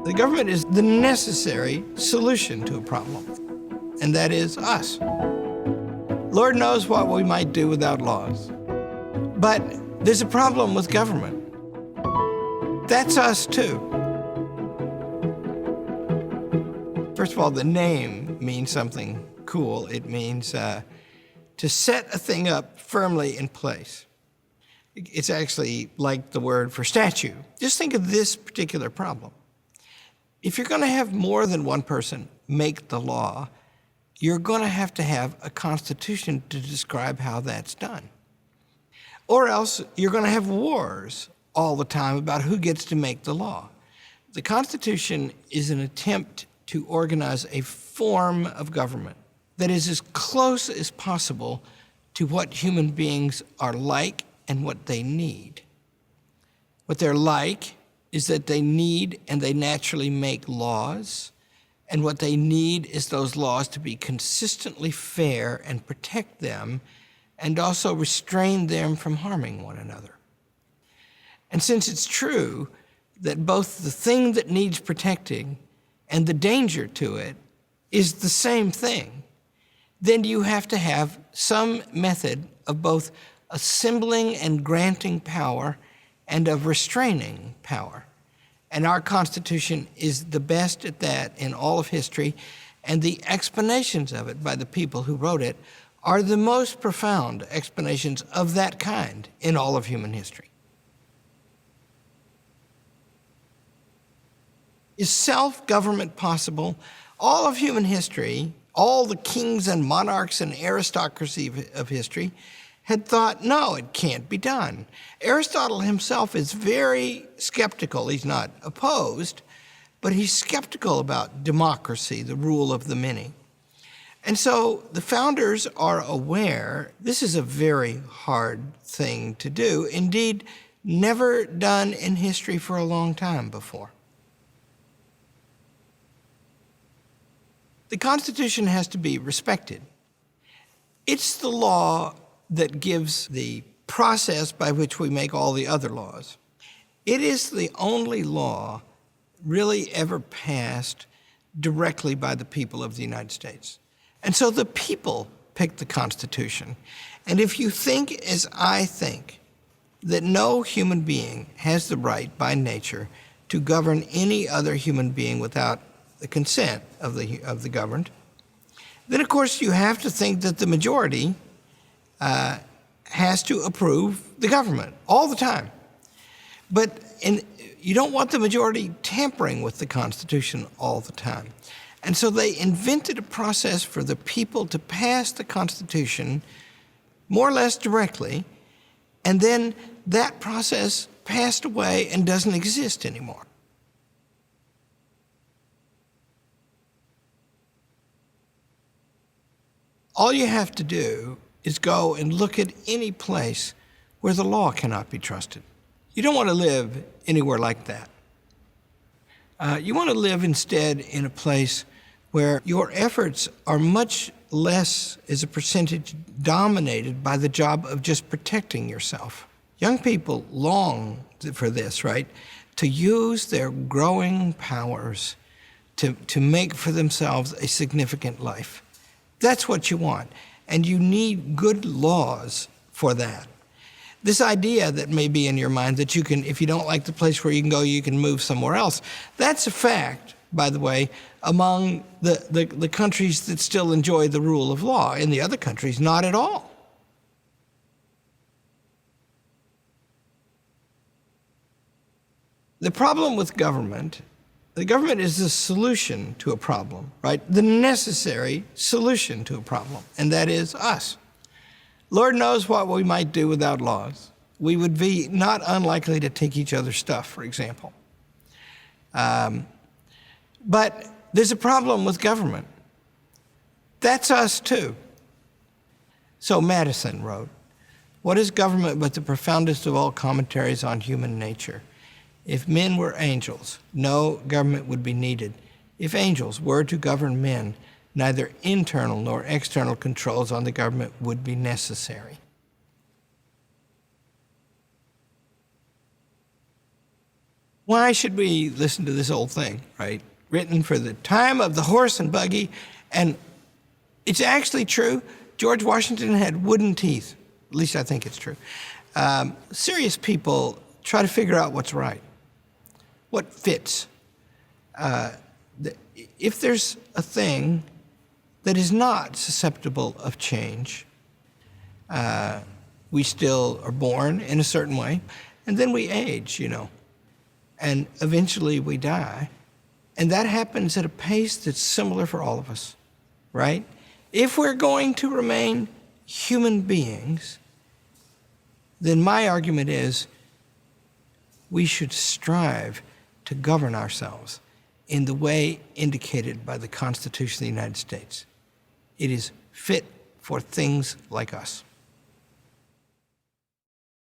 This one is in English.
The government is the necessary solution to a problem, and that is us. Lord knows what we might do without laws. But there's a problem with government. That's us too. First of all, the name means something cool. It means to set a thing up firmly in place. It's actually like the word for statue. Just think of this particular problem. If you're going to have more than one person make the law, you're going to have a constitution to describe how that's done. Or else you're going to have wars all the time about who gets to make the law. The Constitution is an attempt to organize a form of government that is as close as possible to what human beings are like and what they need. What they're like is that they need and they naturally make laws, and what they need is those laws to be consistently fair and protect them and also restrain them from harming one another. And since it's true that both the thing that needs protecting and the danger to it is the same thing, then you have to have some method of both assembling and granting power and of restraining power. And our Constitution is the best at that in all of history, and the explanations of it by the people who wrote it are the most profound explanations of that kind in all of human history. Is self-government possible? All of human history, all the kings and monarchs and aristocracy of history had thought, no, it can't be done. Aristotle himself is very skeptical. He's not opposed, but he's skeptical about democracy, the rule of the many. And so the founders are aware this is a very hard thing to do, indeed, never done in history for a long time before. The Constitution has to be respected. It's the law that gives the process by which we make all the other laws. It is the only law really ever passed directly by the people of the United States. And so the people picked the Constitution. And if you think, as I think, that no human being has the right by nature to govern any other human being without the consent of the governed, then of course you have to think that the majority has to approve the government all the time. But you don't want the majority tampering with the Constitution all the time. And so they invented a process for the people to pass the Constitution more or less directly, and then that process passed away and doesn't exist anymore. All you have to do is go and look at any place where the law cannot be trusted. You don't want to live anywhere like that. You want to live instead in a place where your efforts are much less, as a percentage, dominated by the job of just protecting yourself. Young people long for this, right? To use their growing powers to make for themselves a significant life. That's what you want. And you need good laws for that. This idea that may be in your mind that you can, if you don't like the place where you can go, you can move somewhere else. That's a fact, by the way, among the countries that still enjoy the rule of law. In the other countries, not at all. The problem with government, the government is the solution to a problem, right? The necessary solution to a problem, and that is us. Lord knows what we might do without laws. We would be not unlikely to take each other's stuff, for example. But there's a problem with government. That's us too. So Madison wrote, "What is government but the profoundest of all commentaries on human nature? If men were angels, no government would be needed. If angels were to govern men, neither internal nor external controls on the government would be necessary." Why should we listen to this old thing, right? Written for the time of the horse and buggy, and it's actually true. George Washington had wooden teeth. At least I think it's true. Serious people try to figure out what's right, what fits. If there's a thing that is not susceptible of change, we still are born in a certain way, and then we age, and eventually we die. And that happens at a pace that's similar for all of us, right? If we're going to remain human beings, then my argument is we should strive to govern ourselves in the way indicated by the Constitution of the United States. It is fit for things like us.